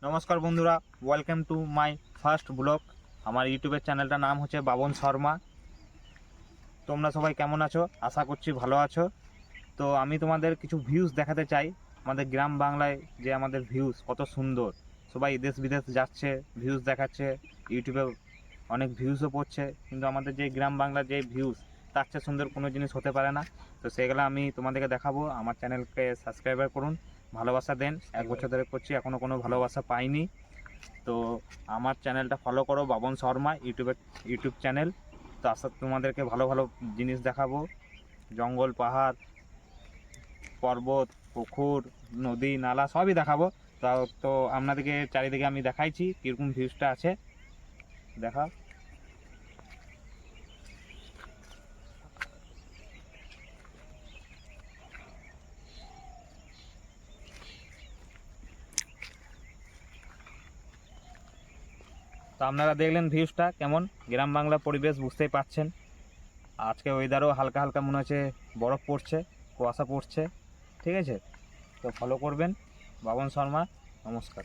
নমস্কার বন্ধুরা, welcome to my first blog. আমার ইউটিউবের চ্যানেলটার নাম হচ্ছে বাবন শর্মা। তোমরা সবাই কেমন আছো? আশা করছি ভালো আছো। তো আমি তোমাদের কিছু ভিউজ দেখাতে চাই। আমাদের গ্রাম বাংলায় যে আমাদের ভিউজ কত সুন্দর, সবাই দেশ বিদেশ যাচ্ছে, ভিউজ দেখাচ্ছে, ইউটিউবে অনেক ভিউজও পড়ছে, কিন্তু আমাদের যে গ্রাম বাংলার যে ভিউজ তার চেয়ে সুন্দর কোনো জিনিস হতে পারে না। তো সেগুলো আমি তোমাদেরকে দেখাবো। আমার চ্যানেলকে সাবস্ক্রাইবার করুন, ভালোবাসা দেন। 1 বছর ধরে করছি, এখনও কোনো ভালোবাসা পাইনি। তো আমার চ্যানেলটা ফলো করো, বাবন শর্মা ইউটিউব চ্যানেল। তো তোমাদেরকে ভালো ভালো জিনিস দেখাবো, জঙ্গল, পাহাড়, পর্বত, পুকুর, নদী, নালা সবই দেখাবো। তো আপনাদেরকে চারিদিকে আমি দেখাইছি কীরকম ভিউজটা আছে, দেখা। তো আপনারা দেখলেন ভিউজটা কেমন, গ্রাম বাংলা পরিবেশ বুঝতেই পাচ্ছেন। আজকে ওয়েদারও হালকা হালকা মনে হচ্ছে বরফ পড়ছে, কুয়াশা পড়ছে। ঠিক আছে, তো ফলো করবেন বাবন শর্মা। নমস্কার।